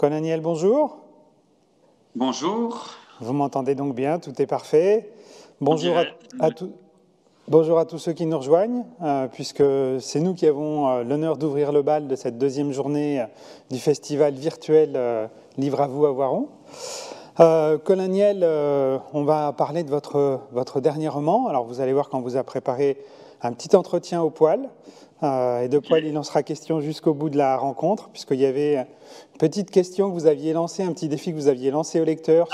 Colaniel, bonjour. Bonjour. Vous m'entendez donc bien, tout est parfait. Bonjour bonjour à tous ceux qui nous rejoignent, puisque c'est nous qui avons l'honneur d'ouvrir le bal de cette deuxième journée du festival virtuel Livre à vous à Voiron. Colaniel, on va parler de votre dernier roman. Alors vous allez voir quand vous a préparé un petit entretien au poil. Et de poil, il en sera question jusqu'au bout de la rencontre, puisqu'il y avait une petite question que vous aviez lancée, un petit défi que vous aviez lancé au lecteur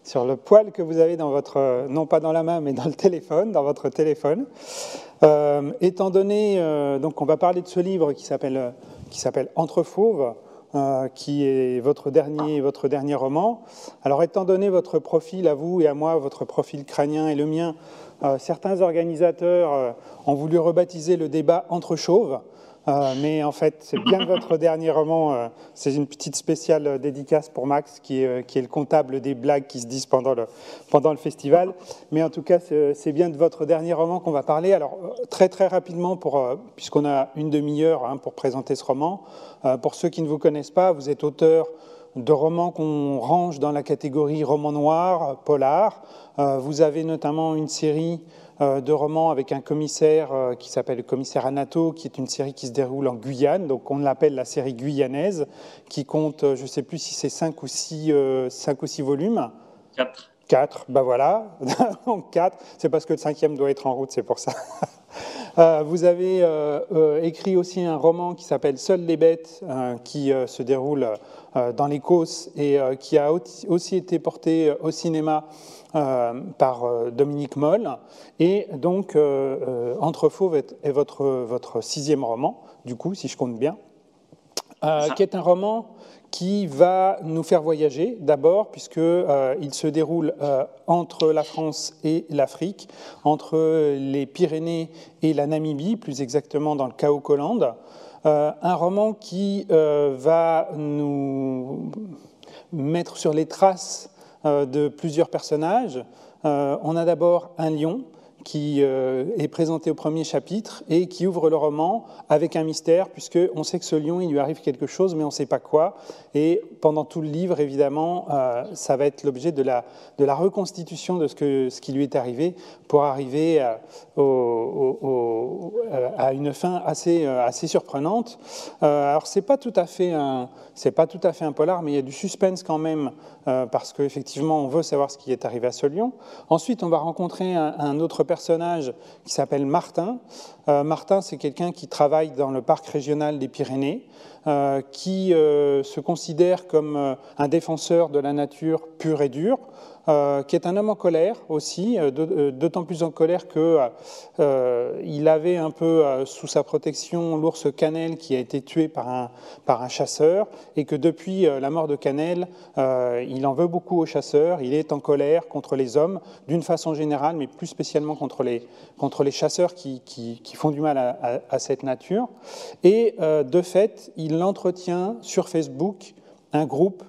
sur le poil que vous avez dans votre, non pas dans la main, mais dans le téléphone, dans votre téléphone. Étant donné, donc on va parler de ce livre qui s'appelle Entre fauves, qui est votre dernier roman. Alors, étant donné votre profil à vous et à moi, votre profil crânien et le mien, certains organisateurs ont voulu rebaptiser le débat Entre chauves, mais en fait, c'est bien votre dernier roman. C'est une petite spéciale dédicace pour Max, qui est le comptable des blagues qui se disent pendant le festival. Mais en tout cas, c'est bien de votre dernier roman qu'on va parler. Alors, très très rapidement, puisqu'on a une demi-heure pour présenter ce roman, pour ceux qui ne vous connaissent pas, vous êtes auteur de romans qu'on range dans la catégorie roman noir, polar. Vous avez notamment une série de romans avec un commissaire qui s'appelle le commissaire Anato, qui est une série qui se déroule en Guyane, donc on l'appelle la série guyanaise, qui compte, je ne sais plus si c'est 5 ou 6 volumes. 4, ben voilà, donc 4, c'est parce que le 5e doit être en route, c'est pour ça. Vous avez écrit aussi un roman qui s'appelle Seules les bêtes, qui se déroule dans l'Écosse et qui a aussi été porté au cinéma par Dominique Moll. Et donc, Entre fauves est votre 6e roman, du coup, si je compte bien, qui est un roman qui va nous faire voyager d'abord, puisqu'il se déroule entre la France et l'Afrique, entre les Pyrénées et la Namibie, plus exactement dans le Kaokoland. Un roman qui va nous mettre sur les traces de plusieurs personnages. On a d'abord un lion qui est présenté au premier chapitre et qui ouvre le roman avec un mystère, puisqu'on sait que ce lion, il lui arrive quelque chose, mais on ne sait pas quoi. Et pendant tout le livre, évidemment, ça va être l'objet de la reconstitution de ce qui lui est arrivé pour arriver à une fin assez surprenante. Alors, c'est pas tout à fait un polar, mais il y a du suspense quand même, parce qu'effectivement, on veut savoir ce qui est arrivé à ce lion. Ensuite, on va rencontrer un autre personnage qui s'appelle Martin. Martin, c'est quelqu'un qui travaille dans le parc régional des Pyrénées, qui se considère comme un défenseur de la nature pure et dure, qui est un homme en colère aussi, d'autant plus en colère qu'il avait un peu sous sa protection l'ours Canel qui a été tué par un chasseur, et que depuis la mort de Canel, il en veut beaucoup aux chasseurs. Il est en colère contre les hommes d'une façon générale, mais plus spécialement contre les chasseurs qui font du mal à cette nature. Et de fait, il entretient sur Facebook un groupe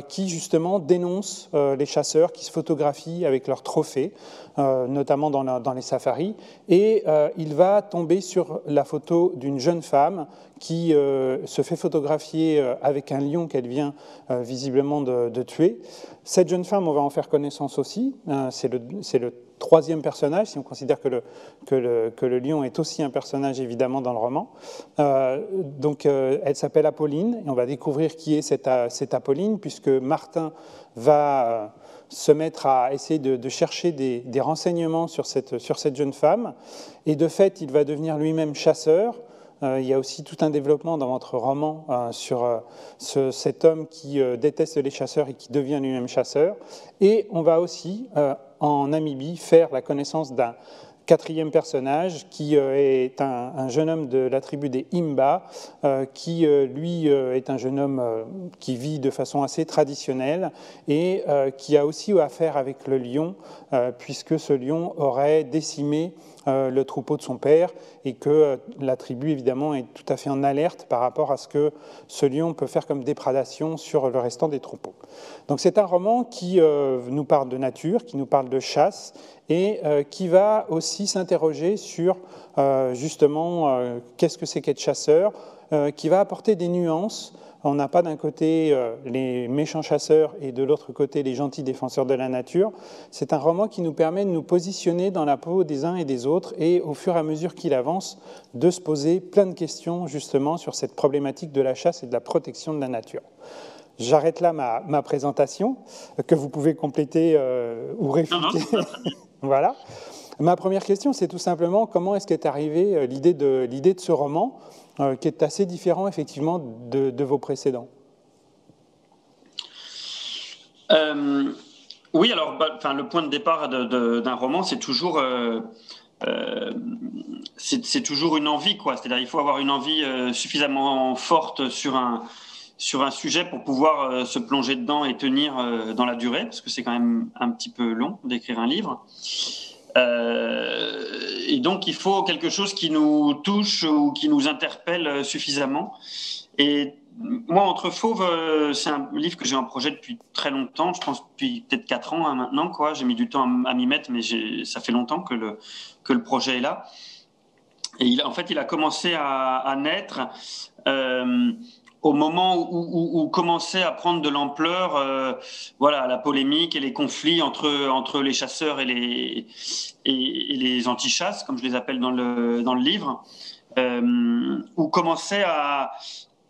qui justement dénonce les chasseurs qui se photographient avec leurs trophées, notamment dans les safaris. Et il va tomber sur la photo d'une jeune femme qui se fait photographier avec un lion qu'elle vient visiblement de tuer. Cette jeune femme, on va en faire connaissance aussi. C'est le 3e personnage, si on considère que le lion est aussi un personnage évidemment dans le roman. Donc elle s'appelle Apolline, et on va découvrir qui est cette Apolline, puisque Martin va se mettre à essayer de chercher des renseignements sur cette jeune femme, et de fait il va devenir lui-même chasseur. Il y a aussi tout un développement dans votre roman sur cet homme qui déteste les chasseurs et qui devient lui-même chasseur. Et on va aussi, en Namibie, faire la connaissance d'un 4e personnage qui est un jeune homme de la tribu des Imba, qui lui est un jeune homme qui vit de façon assez traditionnelle et qui a aussi affaire avec le lion, puisque ce lion aurait décimé le troupeau de son père, et que la tribu évidemment est tout à fait en alerte par rapport à ce que ce lion peut faire comme déprédation sur le restant des troupeaux. Donc c'est un roman qui nous parle de nature, qui nous parle de chasse, et qui va aussi s'interroger sur justement qu'est-ce que c'est qu'être chasseur, qui va apporter des nuances On n'a pas d'un côté les méchants chasseurs et de l'autre côté les gentils défenseurs de la nature. C'est un roman qui nous permet de nous positionner dans la peau des uns et des autres et au fur et à mesure qu'il avance, de se poser plein de questions justement sur cette problématique de la chasse et de la protection de la nature. J'arrête là ma présentation, que vous pouvez compléter ou réfuter. Voilà. Ma première question, c'est tout simplement comment est-ce qu'est arrivée l'idée de ce roman, qui est assez différent effectivement de vos précédents. Oui, alors le point de départ d'un roman, c'est toujours, c'est toujours une envie, quoi. C'est-à-dire il faut avoir une envie suffisamment forte sur un sujet pour pouvoir se plonger dedans et tenir dans la durée, parce que c'est quand même un petit peu long d'écrire un livre. Et donc il faut quelque chose qui nous touche ou qui nous interpelle suffisamment. Et moi, Entre Fauves, c'est un livre que j'ai en projet depuis très longtemps, je pense depuis peut-être 4 ans maintenant, quoi. J'ai mis du temps à m'y mettre, mais ça fait longtemps que le projet est là. Et il a commencé à naître au moment où commençait à prendre de l'ampleur la polémique et les conflits entre les chasseurs et les anti-chasses, comme je les appelle dans le livre, où commençait à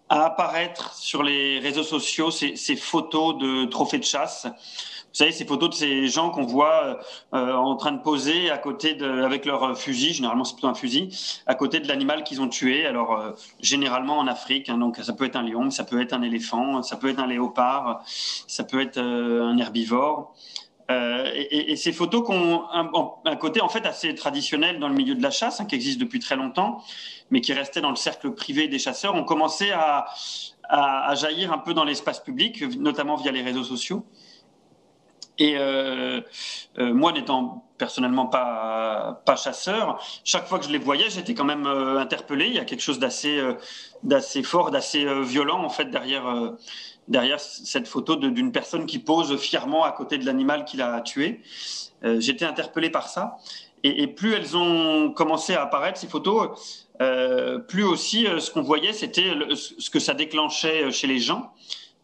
apparaître sur les réseaux sociaux ces photos de trophées de chasse. Vous savez, ces photos de ces gens qu'on voit en train de poser à côté avec leur fusil, généralement c'est plutôt un fusil, à côté de l'animal qu'ils ont tué. Alors généralement en Afrique, hein, donc ça peut être un lion, ça peut être un éléphant, ça peut être un léopard, ça peut être un herbivore. Et ces photos qui ont un côté en fait assez traditionnel dans le milieu de la chasse, hein, qui existe depuis très longtemps, mais qui restait dans le cercle privé des chasseurs, ont commencé à jaillir un peu dans l'espace public, notamment via les réseaux sociaux. Et moi, n'étant personnellement pas chasseur, chaque fois que je les voyais, j'étais quand même interpellé. Il y a quelque chose d'assez fort, d'assez violent en fait derrière cette photo d'une personne qui pose fièrement à côté de l'animal qu'il a tué. J'étais interpellé par ça. Et plus elles ont commencé à apparaître, ces photos, plus aussi ce qu'on voyait, c'était ce que ça déclenchait chez les gens.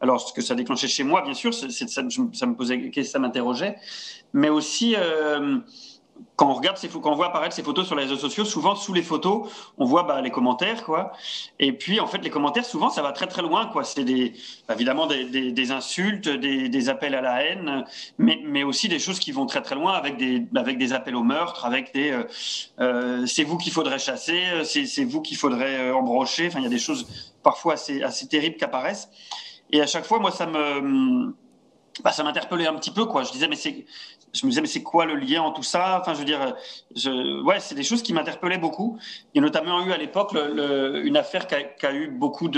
Alors, ce que ça déclenchait chez moi, bien sûr, ça me posait, ça m'interrogeait, mais aussi quand on voit apparaître ces photos sur les réseaux sociaux, souvent sous les photos, on voit les commentaires, quoi. Et puis, en fait, les commentaires, souvent, ça va très très loin, quoi. C'est évidemment des insultes, des appels à la haine, mais aussi des choses qui vont très très loin, avec des appels au meurtre, avec c'est vous qu'il faudrait chasser, c'est vous qu'il faudrait embrocher. Enfin, il y a des choses parfois assez terribles qui apparaissent. Et à chaque fois, moi, ça m'interpellait un petit peu, quoi. Je me disais, mais c'est quoi le lien en tout ça? Enfin, je veux dire, c'est des choses qui m'interpellaient beaucoup. Il y a notamment eu à l'époque une affaire qui a eu beaucoup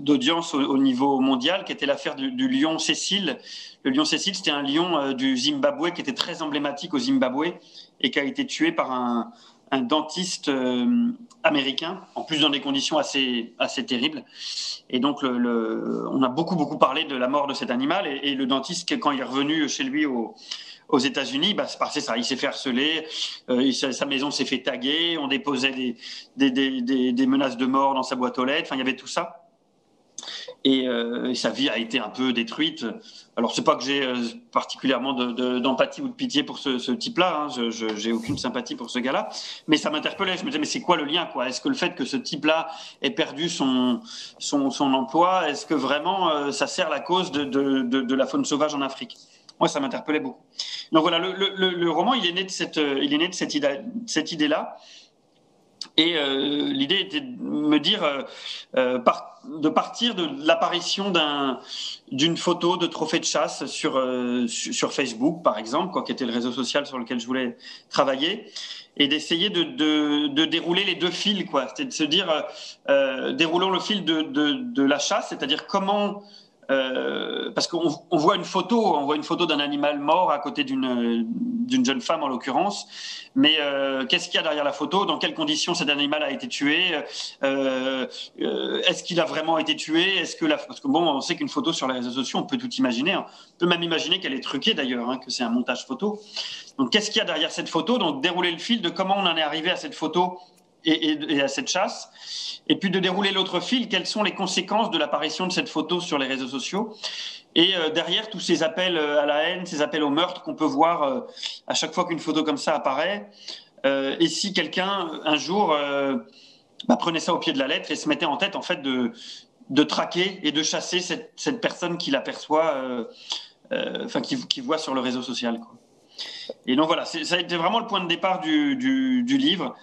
d'audience au niveau mondial, qui était l'affaire du lion Cécile. Le lion Cécile, c'était un lion du Zimbabwe qui était très emblématique au Zimbabwe et qui a été tué par un dentiste américain, en plus dans des conditions assez terribles. Et donc, on a beaucoup parlé de la mort de cet animal. Et le dentiste, quand il est revenu chez lui aux États-Unis, c'est passé ça. Il s'est fait harceler, sa maison s'est fait taguer, on déposait des menaces de mort dans sa boîte aux lettres. Enfin, il y avait tout ça. Et sa vie a été un peu détruite. Alors, c'est pas que j'ai particulièrement d'empathie ou de pitié pour ce type-là, hein. J'ai aucune sympathie pour ce gars-là, mais ça m'interpellait. Je me disais, mais c'est quoi le lien, quoi? Est-ce que le fait que ce type-là ait perdu son emploi, est-ce que vraiment ça sert la cause de la faune sauvage en Afrique? Moi, ça m'interpellait beaucoup. Donc voilà, le roman, il est né de cette idée-là. Et l'idée était de me dire, de partir de l'apparition d'une photo de trophée de chasse sur Facebook, par exemple, qui était le réseau social sur lequel je voulais travailler, et d'essayer de dérouler les deux fils, quoi. C'était de se dire, déroulons le fil de la chasse, c'est-à-dire comment... parce qu'on voit une photo d'un animal mort à côté d'une jeune femme en l'occurrence, mais qu'est-ce qu'il y a derrière la photo? Dans quelles conditions cet animal a été tué? Est-ce qu'il a vraiment été tué? Parce que bon, on sait qu'une photo sur les réseaux sociaux, on peut tout imaginer, hein. On peut même imaginer qu'elle est truquée d'ailleurs, hein, que c'est un montage photo. Donc qu'est-ce qu'il y a derrière cette photo? Donc dérouler le fil de comment on en est arrivé à cette photo et à cette chasse, et puis de dérouler l'autre fil, quelles sont les conséquences de l'apparition de cette photo sur les réseaux sociaux, et derrière tous ces appels à la haine, ces appels au meurtre qu'on peut voir à chaque fois qu'une photo comme ça apparaît, et si quelqu'un un jour prenait ça au pied de la lettre et se mettait en tête en fait de traquer et de chasser cette personne qu'il aperçoit, qui voit sur le réseau social, quoi. Et donc voilà, ça a été vraiment le point de départ du livre,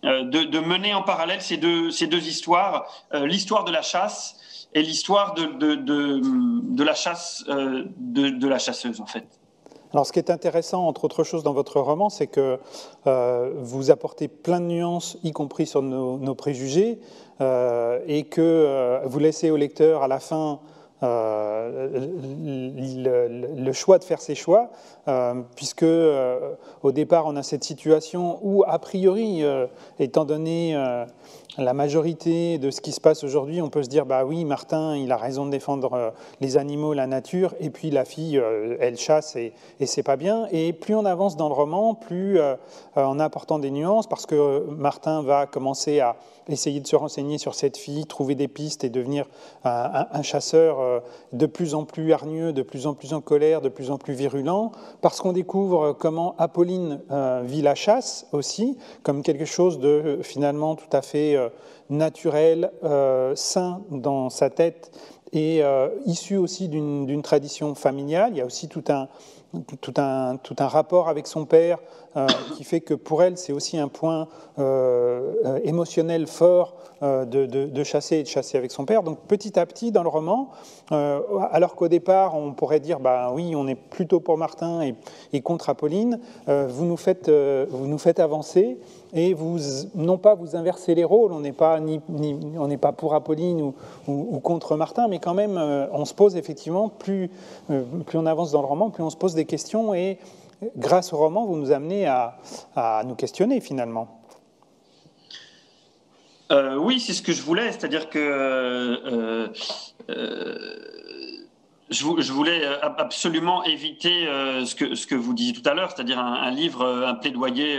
de mener en parallèle ces deux histoires, l'histoire de la chasse et l'histoire de la chasse de la chasseuse, en fait. Alors, ce qui est intéressant, entre autres choses, dans votre roman, c'est que vous apportez plein de nuances, y compris sur nos préjugés, et que vous laissez au lecteur, à la fin, le choix de faire ses choix, puisque au départ, on a cette situation où, a priori, étant donné la majorité de ce qui se passe aujourd'hui, on peut se dire, bah oui, Martin, il a raison de défendre les animaux, la nature, et puis la fille, elle chasse et c'est pas bien. Et plus on avance dans le roman, plus en apportant des nuances, parce que Martin va commencer à essayer de se renseigner sur cette fille, trouver des pistes et devenir un chasseur de plus en plus hargneux, de plus en plus en colère, de plus en plus virulent, parce qu'on découvre comment Apolline vit la chasse aussi, comme quelque chose de finalement tout à fait naturel, sain dans sa tête, et issu aussi d'une tradition familiale. Il y a aussi tout un rapport avec son père qui fait que pour elle, c'est aussi un point émotionnel fort de chasser et de chasser avec son père. Donc petit à petit, dans le roman, alors qu'au départ, on pourrait dire, bah oui, on est plutôt pour Martin et contre Apolline, vous nous faites avancer et non pas vous inversez les rôles, on n'est pas pour Apolline ou contre Martin, mais quand même, on se pose effectivement, plus on avance dans le roman, plus on se pose des questions, et grâce au roman, vous nous amenez à nous questionner finalement. Oui, c'est ce que je voulais, c'est-à-dire que je voulais absolument éviter ce que vous disiez tout à l'heure, c'est-à-dire un livre, un plaidoyer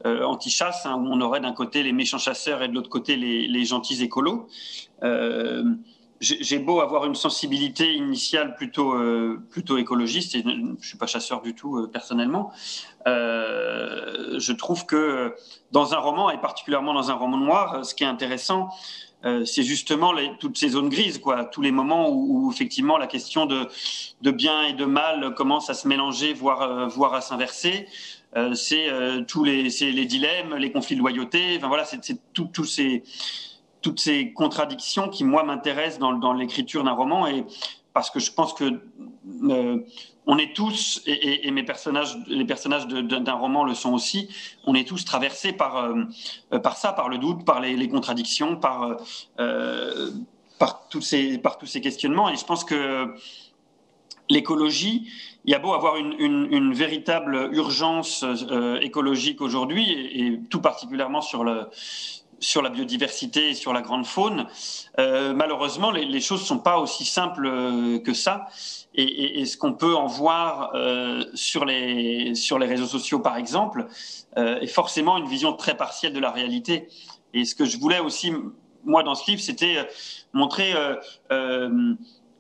anti-chasse, où on aurait d'un côté les méchants chasseurs et de l'autre côté les gentils écolos. J'ai beau avoir une sensibilité initiale plutôt écologiste, et je ne suis pas chasseur du tout personnellement, je trouve que dans un roman, et particulièrement dans un roman noir, ce qui est intéressant, c'est justement toutes ces zones grises, quoi, tous les moments où effectivement la question de bien et de mal commence à se mélanger, voire à s'inverser. C'est les dilemmes, les conflits de loyauté, enfin voilà, c'est toutes ces contradictions qui, moi, m'intéressent dans l'écriture d'un roman, et parce que je pense que on est tous, et les personnages d'un roman le sont aussi, on est tous traversés par ça, par le doute, par les contradictions, par tous ces questionnements. Et je pense que l'écologie, il y a beau avoir une véritable urgence écologique aujourd'hui, et tout particulièrement sur la biodiversité et sur la grande faune, malheureusement, les choses ne sont pas aussi simples que ça. Et ce qu'on peut en voir sur les réseaux sociaux, par exemple, est forcément une vision très partielle de la réalité. Et ce que je voulais aussi, moi, dans ce livre, c'était montrer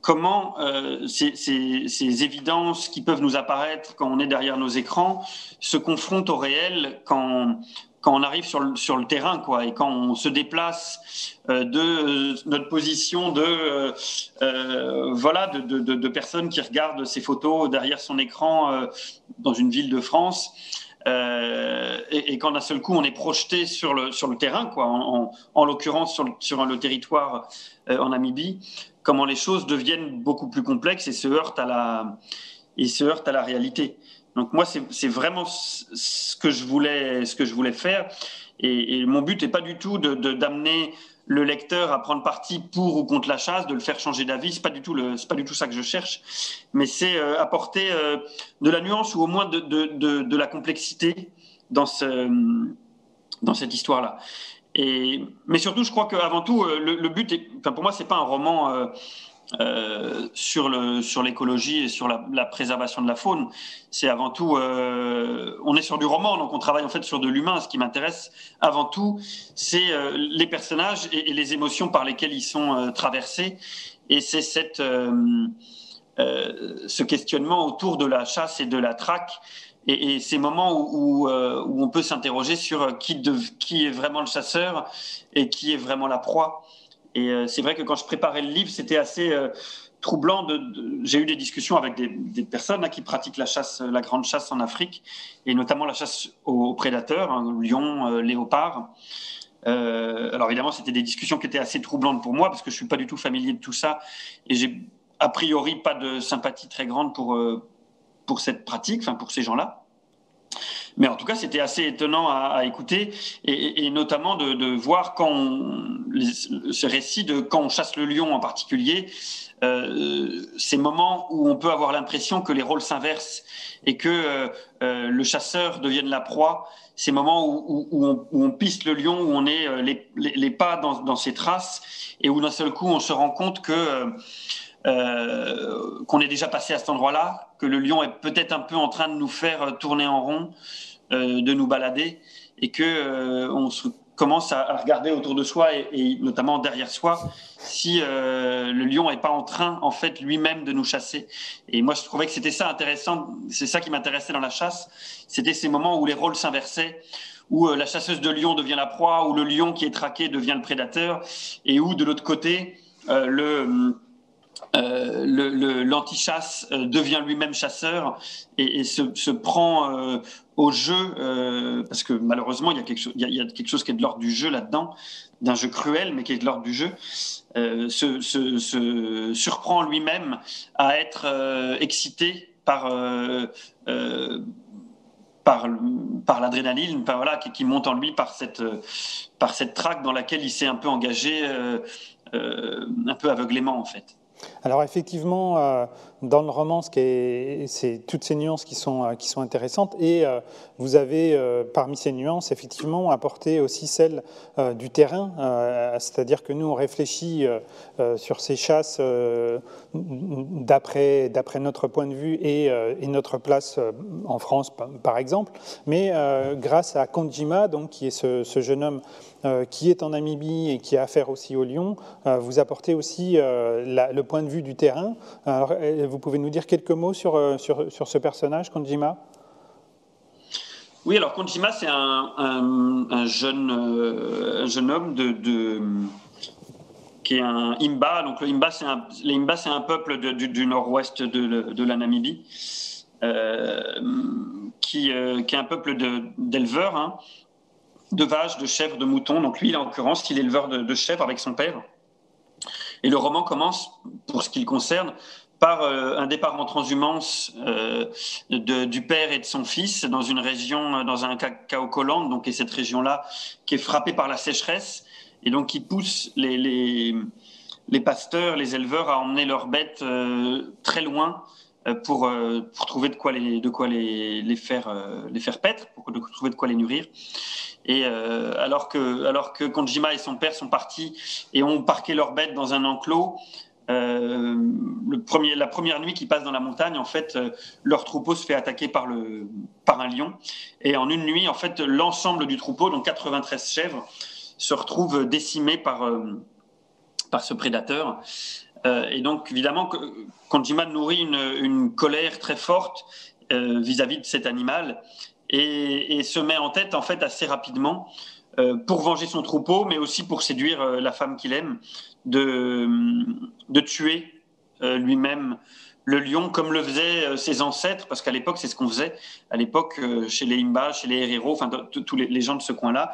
comment ces évidences qui peuvent nous apparaître quand on est derrière nos écrans se confrontent au réel quand on arrive sur le terrain, quoi, et quand on se déplace de notre position de personnes qui regardent ces photos derrière son écran dans une ville de France, et quand d'un seul coup on est projeté sur le terrain, quoi, en l'occurrence sur le territoire en Namibie, comment les choses deviennent beaucoup plus complexes et se heurtent à la réalité. Donc moi, c'est vraiment ce que je voulais faire. Et mon but n'est pas du tout d'amener le lecteur à prendre parti pour ou contre la chasse, de le faire changer d'avis. C'est pas du tout ça que je cherche. Mais c'est apporter de la nuance, ou au moins de la complexité dans cette histoire-là. Mais surtout, je crois qu'avant tout, le but, pour moi, c'est pas un roman sur l'écologie et sur la préservation de la faune. C'est avant tout, on est sur du roman, donc on travaille en fait sur de l'humain. Ce qui m'intéresse avant tout, c'est les personnages et les émotions par lesquelles ils sont traversés. Et c'est ce questionnement autour de la chasse et de la traque. Et ces moments où on peut s'interroger sur qui est vraiment le chasseur et qui est vraiment la proie. Et c'est vrai que quand je préparais le livre, c'était assez troublant. J'ai eu des discussions avec des personnes qui pratiquent la chasse, la grande chasse en Afrique, et notamment la chasse aux prédateurs, lions, léopards. Alors évidemment, c'était des discussions qui étaient assez troublantes pour moi parce que je suis pas du tout familier de tout ça, et j'ai a priori pas de sympathie très grande pour cette pratique, enfin pour ces gens-là. Mais en tout cas, c'était assez étonnant à écouter, et notamment de voir ce récit de quand on chasse le lion en particulier, ces moments où on peut avoir l'impression que les rôles s'inversent et que le chasseur devienne la proie. Ces moments où on piste le lion, où on est les pas dans ses traces, et où d'un seul coup on se rend compte qu'on est déjà passé à cet endroit-là, que le lion est peut-être un peu en train de nous faire tourner en rond, de nous balader, et que on commence à regarder autour de soi et notamment derrière soi si le lion n'est pas en train en fait lui-même de nous chasser. Et moi je trouvais que c'était ça intéressant, c'est ça qui m'intéressait dans la chasse, c'était ces moments où les rôles s'inversaient, où la chasseuse de lion devient la proie, où le lion qui est traqué devient le prédateur, et où de l'autre côté l'anti-chasse devient lui-même chasseur et se prend au jeu, parce que malheureusement il y a quelque chose qui est de l'ordre du jeu là-dedans, d'un jeu cruel mais qui est de l'ordre du jeu, se surprend lui-même à être excité par l'adrénaline, voilà, qui monte en lui par cette traque dans laquelle il s'est un peu engagé, un peu aveuglément en fait. Alors effectivement, dans le roman, c'est toutes ces nuances qui sont intéressantes, et vous avez parmi ces nuances effectivement apporté aussi celle du terrain, c'est-à-dire que nous on réfléchit sur ces chasses d'après notre point de vue et notre place en France par exemple, mais grâce à Kandjima, donc qui est ce jeune homme qui est en Namibie et qui a affaire aussi au lion, vous apportez aussi le point de vue du terrain. Alors, vous pouvez nous dire quelques mots sur ce personnage, Kandjima ? Oui, alors Kandjima, c'est un jeune homme qui est un Imba. Donc le Imba, les Imba, c'est un peuple du nord-ouest de la Namibie, qui est un peuple d'éleveurs, hein, de vaches, de chèvres, de moutons. Donc lui, en l'occurrence, il est éleveur de chèvres avec son père. Et le roman commence, pour ce qui le concerne, par un départ en transhumance du père et de son fils dans une région, dans un Kaokoland, donc, et cette région-là qui est frappée par la sécheresse, et donc qui pousse les pasteurs, les éleveurs à emmener leurs bêtes très loin pour trouver de quoi les faire paître, pour trouver de quoi les nourrir. Et alors que Kandjima et son père sont partis et ont parqué leurs bêtes dans un enclos, la première nuit qu'ils passent dans la montagne, en fait, leur troupeau se fait attaquer par un lion. Et en une nuit, en fait, l'ensemble du troupeau, donc 93 chèvres, se retrouve décimé par ce prédateur. Et donc, évidemment, Kandjima nourrit une colère très forte vis-à-vis de cet animal, et se met en tête, en fait, assez rapidement, pour venger son troupeau, mais aussi pour séduire la femme qu'il aime, de tuer lui-même le lion, comme le faisaient ses ancêtres, parce qu'à l'époque, c'est ce qu'on faisait. À l'époque, chez les Imba, chez les Herero, enfin tous les gens de ce coin-là,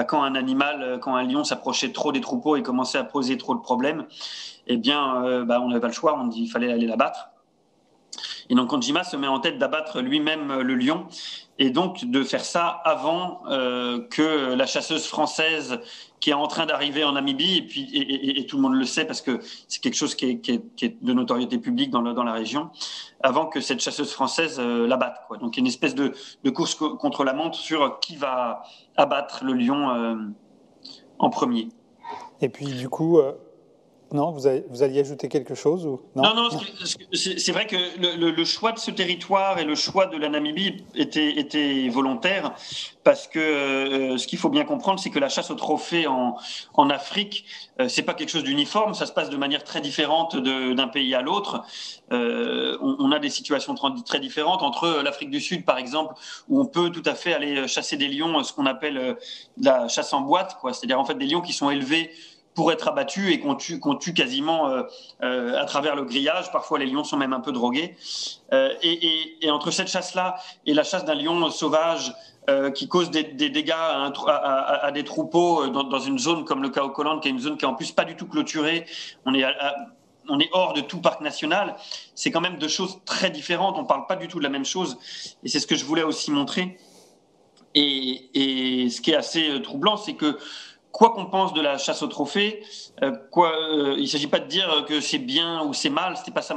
quand un lion s'approchait trop des troupeaux et commençait à poser trop de problèmes, eh bien, on n'avait pas le choix, il fallait aller l'abattre. Et donc Kandjima se met en tête d'abattre lui-même le lion, et donc de faire ça avant que la chasseuse française qui est en train d'arriver en Namibie, et tout le monde le sait parce que c'est quelque chose qui est de notoriété publique dans la région, avant que cette chasseuse française l'abatte, quoi. Donc il y a une espèce de course contre la montre sur qui va abattre le lion en premier. Et puis du coup, Non, vous alliez ajouter quelque chose ou non? Non, c'est vrai que le choix de ce territoire et le choix de la Namibie était volontaire parce que ce qu'il faut bien comprendre, c'est que la chasse au trophée en Afrique, c'est pas quelque chose d'uniforme, ça se passe de manière très différente d'un pays à l'autre. On a des situations très différentes entre l'Afrique du Sud, par exemple, où on peut tout à fait aller chasser des lions, ce qu'on appelle la chasse en boîte, quoi. C'est-à-dire en fait des lions qui sont élevés pour être abattus et qu'on tue quasiment à travers le grillage. Parfois, les lions sont même un peu drogués. Et entre cette chasse-là et la chasse d'un lion sauvage qui cause des dégâts à des troupeaux dans une zone comme le Kaokoland, qui est une zone qui est en plus pas du tout clôturée, on est hors de tout parc national, c'est quand même deux choses très différentes. On ne parle pas du tout de la même chose. Et c'est ce que je voulais aussi montrer. Et ce qui est assez troublant, c'est que quoi qu'on pense de la chasse au trophée, il ne s'agit pas de dire que c'est bien ou c'est mal, c'était pas ça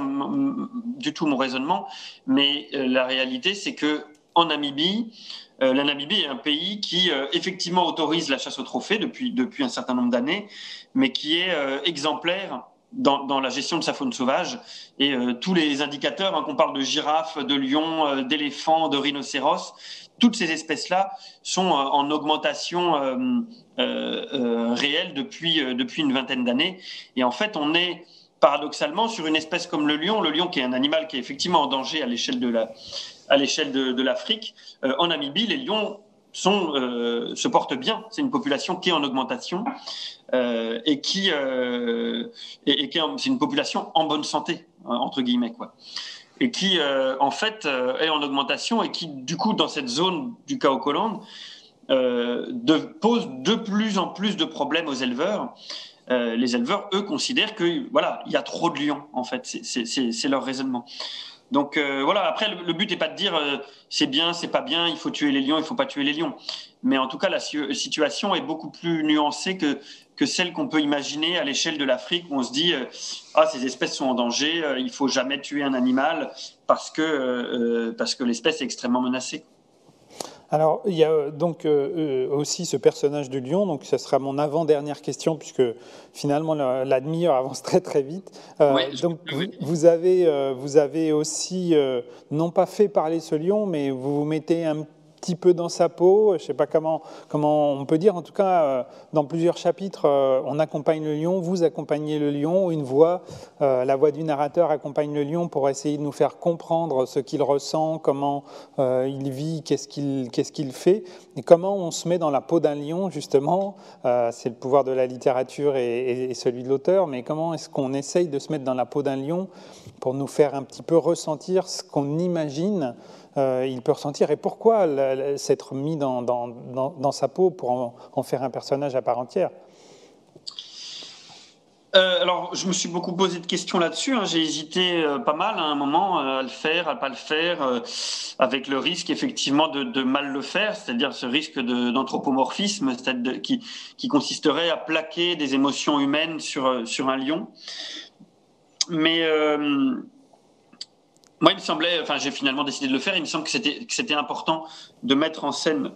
du tout mon raisonnement, mais la réalité c'est que en Namibie, la Namibie est un pays qui effectivement autorise la chasse au trophée depuis un certain nombre d'années, mais qui est exemplaire dans la gestion de sa faune sauvage. Et tous les indicateurs, qu'on parle de girafes, de lions, d'éléphants, de rhinocéros, toutes ces espèces-là sont en augmentation réelle depuis une vingtaine d'années. Et en fait, on est paradoxalement sur une espèce comme le lion qui est un animal qui est effectivement en danger à l'échelle de l'Afrique. En Namibie, les lions se portent bien. C'est une population qui est en augmentation et c'est une population en bonne santé, entre guillemets, quoi. Et qui, en fait, est en augmentation et qui, du coup, dans cette zone du Kaokoland, pose de plus en plus de problèmes aux éleveurs. Les éleveurs, eux, considèrent que voilà, il y a trop de lions, en fait. C'est leur raisonnement. Donc voilà, après, le but n'est pas de dire c'est bien, c'est pas bien, il faut tuer les lions, il faut pas tuer les lions. Mais en tout cas, la situation est beaucoup plus nuancée que celle qu'on peut imaginer à l'échelle de l'Afrique, où on se dit ces espèces sont en danger, il faut jamais tuer un animal parce que l'espèce est extrêmement menacée. Alors, il y a donc aussi ce personnage du lion, donc ça sera mon avant-dernière question, puisque finalement la demi-heure avance très très vite. Donc, vous avez aussi, non pas fait parler ce lion, mais vous vous mettez un petit peu dans sa peau, je ne sais pas comment on peut dire, en tout cas, dans plusieurs chapitres, on accompagne le lion, vous accompagnez le lion, une voix, la voix du narrateur accompagne le lion pour essayer de nous faire comprendre ce qu'il ressent, comment il vit, qu'est-ce qu'il fait, et comment on se met dans la peau d'un lion, justement. C'est le pouvoir de la littérature et celui de l'auteur, mais comment est-ce qu'on essaye de se mettre dans la peau d'un lion pour nous faire un petit peu ressentir ce qu'on imagine il peut ressentir, et pourquoi s'être mis dans sa peau pour en faire un personnage à part entière? Alors, je me suis beaucoup posé de questions là-dessus. J'ai hésité pas mal à un moment à le faire, à pas le faire, avec le risque effectivement de mal le faire, c'est-à-dire ce risque d'anthropomorphisme, qui consisterait à plaquer des émotions humaines sur un lion. Mais moi, il me semblait, j'ai finalement décidé de le faire. Il me semble que c'était important de mettre en scène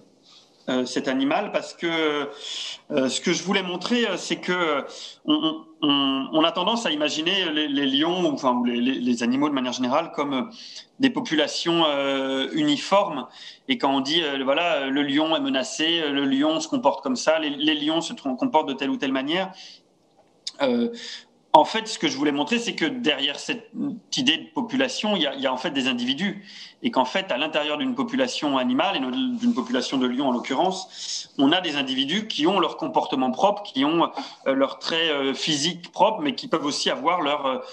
cet animal parce que ce que je voulais montrer, c'est que on a tendance à imaginer les lions, ou les animaux de manière générale, comme des populations uniformes. Et quand on dit voilà, le lion est menacé, le lion se comporte comme ça, les lions se comportent de telle ou telle manière. En fait, ce que je voulais montrer, c'est que derrière cette idée de population, il y a en fait des individus. Et qu'en fait, à l'intérieur d'une population animale, et d'une population de lions en l'occurrence, on a des individus qui ont leur comportement propre, qui ont leurs traits physiques propres, mais qui peuvent aussi avoir leur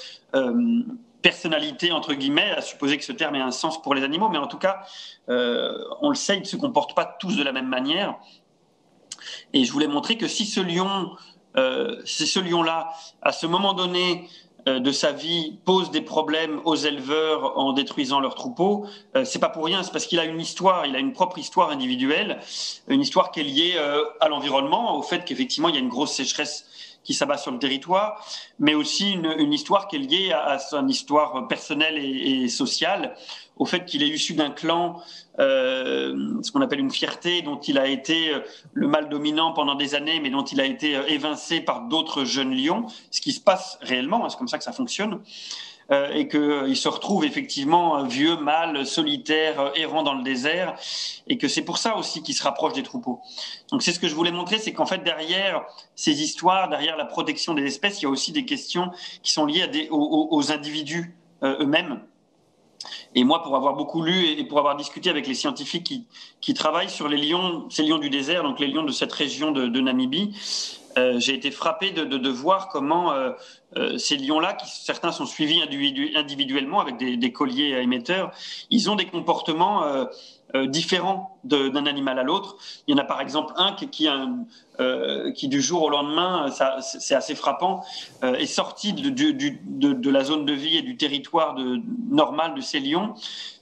personnalité, entre guillemets, à supposer que ce terme ait un sens pour les animaux. Mais en tout cas, on le sait, ils ne se comportent pas tous de la même manière. Et je voulais montrer que si ce lion-là, à ce moment donné de sa vie, pose des problèmes aux éleveurs en détruisant leurs troupeaux, c'est pas pour rien, c'est parce qu'il a une histoire, il a une propre histoire individuelle, une histoire qui est liée à l'environnement, au fait qu'effectivement il y a une grosse sécheresse qui s'abat sur le territoire, mais aussi une histoire qui est liée à son histoire personnelle et sociale, au fait qu'il est issu d'un clan, ce qu'on appelle une fierté, dont il a été le mâle dominant pendant des années, mais dont il a été évincé par d'autres jeunes lions, ce qui se passe réellement, hein, c'est comme ça que ça fonctionne. Et qu'il se retrouve effectivement vieux, mâle, solitaire, errant dans le désert, et que c'est pour ça aussi qu'il se rapproche des troupeaux. Donc c'est ce que je voulais montrer, c'est qu'en fait derrière ces histoires, derrière la protection des espèces, il y a aussi des questions qui sont liées aux individus eux-mêmes. Et moi, pour avoir beaucoup lu et pour avoir discuté avec les scientifiques qui travaillent sur les lions, ces lions du désert, donc les lions de cette région de Namibie, j'ai été frappé de voir comment ces lions-là, certains sont suivis individuellement avec des colliers émetteurs, ils ont des comportements différents d'un animal à l'autre. Il y en a par exemple un qui du jour au lendemain, c'est assez frappant, est sorti de la zone de vie et du territoire normal de ces lions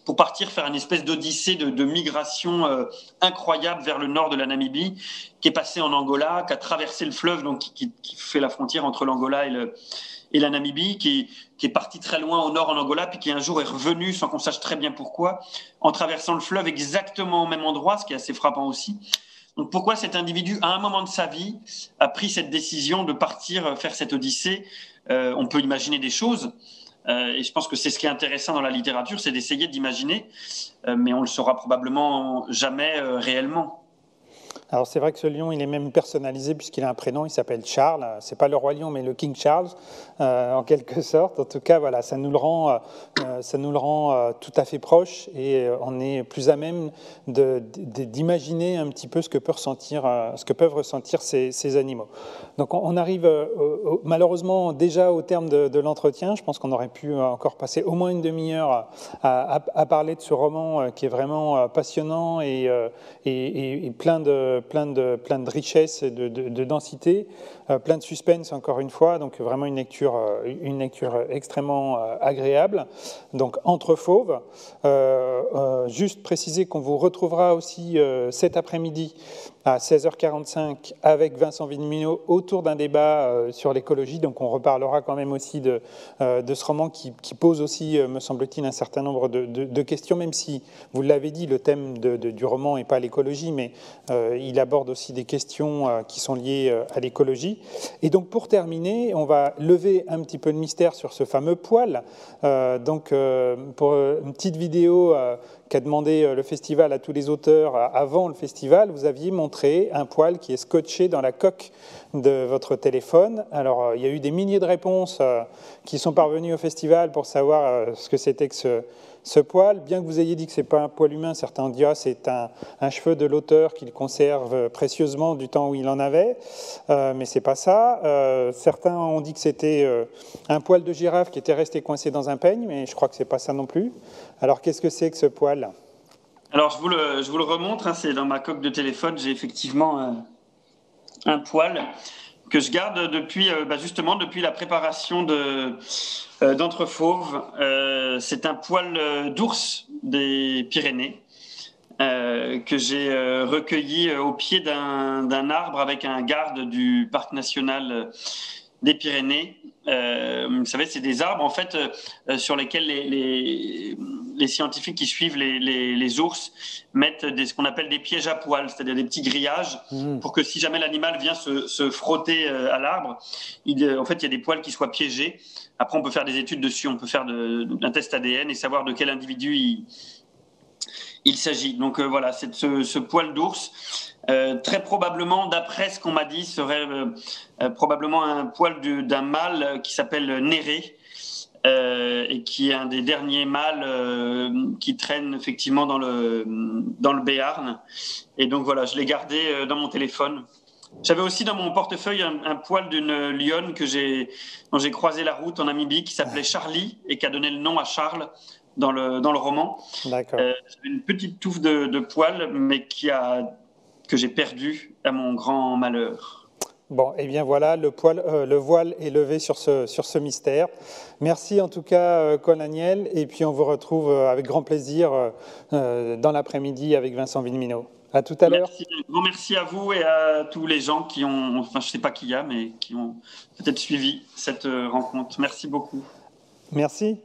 pour partir faire une espèce d'odyssée de migration incroyable vers le nord de la Namibie, qui est passé en Angola, qui a traversé le fleuve, donc qui fait la frontière entre l'Angola et la Namibie, qui est parti très loin au nord en Angola, puis qui un jour est revenu, sans qu'on sache très bien pourquoi, en traversant le fleuve exactement au même endroit, ce qui est assez frappant aussi. Donc pourquoi cet individu, à un moment de sa vie, a pris cette décision de partir faire cette odyssée? On peut imaginer des choses, et je pense que c'est ce qui est intéressant dans la littérature, c'est d'essayer d'imaginer, mais on le saura probablement jamais réellement. Alors c'est vrai que ce lion, il est même personnalisé puisqu'il a un prénom, il s'appelle Charles. C'est pas le roi lion, mais le King Charles, en quelque sorte. En tout cas, voilà, ça nous le rend tout à fait proche et on est plus à même d'imaginer un petit peu ce que peuvent ressentir ces animaux. Donc on arrive malheureusement déjà au terme de l'entretien. Je pense qu'on aurait pu encore passer au moins une demi-heure à parler de ce roman qui est vraiment passionnant et plein de richesse et de densité, plein de suspense encore une fois, donc vraiment une lecture extrêmement agréable. Donc Entre Fauves, juste préciser qu'on vous retrouvera aussi cet après-midi à 16h45 avec Vincent Vimino autour d'un débat sur l'écologie. Donc on reparlera quand même aussi de ce roman qui pose aussi, me semble-t-il, un certain nombre de questions, même si, vous l'avez dit, le thème du roman n'est pas l'écologie, mais il aborde aussi des questions qui sont liées à l'écologie. Et donc pour terminer, on va lever un petit peu de mystère sur ce fameux poil. Donc pour une petite vidéo qu'a demandé le festival à tous les auteurs avant le festival, vous aviez montré un poil qui est scotché dans la coque de votre téléphone. Alors, il y a eu des milliers de réponses qui sont parvenues au festival pour savoir ce que c'était que ce poil. Bien que vous ayez dit que ce n'est pas un poil humain, certains ont dit que c'est un cheveu de l'auteur qu'il conserve précieusement du temps où il en avait, mais ce n'est pas ça. Certains ont dit que c'était un poil de girafe qui était resté coincé dans un peigne, mais je crois que ce n'est pas ça non plus. Alors, qu'est-ce que c'est que ce poil ? Alors, je vous le remontre, hein, c'est dans ma coque de téléphone, j'ai effectivement un poil que je garde depuis, justement, depuis la préparation d'Entre Fauves. C'est un poil d'ours des Pyrénées que j'ai recueilli au pied d'un arbre avec un garde du parc national des Pyrénées. Vous savez, c'est des arbres en fait sur lesquels les scientifiques qui suivent les ours mettent ce qu'on appelle des pièges à poils, c'est-à-dire des petits grillages pour que si jamais l'animal vient se frotter à l'arbre, en fait, il y a des poils qui soient piégés. Après, on peut faire des études dessus, on peut faire un test ADN et savoir de quel individu il s'agit. Donc voilà, c'est ce poil d'ours. Très probablement, d'après ce qu'on m'a dit, serait probablement un poil d'un mâle qui s'appelle Néré et qui est un des derniers mâles qui traîne effectivement dans le Béarn. Et donc voilà, je l'ai gardé dans mon téléphone. J'avais aussi dans mon portefeuille un poil d'une lionne dont j'ai croisé la route en Namibie qui s'appelait Charlie et qui a donné le nom à Charles dans le roman. D'accord. Une petite touffe de poils, mais que j'ai perdu à mon grand malheur. Bon, et bien voilà, le voile est levé sur ce mystère. Merci en tout cas, Colaniel, et puis on vous retrouve avec grand plaisir dans l'après-midi avec Vincent Vimino. À tout à l'heure. Un grand merci à vous et à tous les gens qui ont, enfin je ne sais pas qui y a, mais qui ont peut-être suivi cette rencontre. Merci beaucoup. Merci.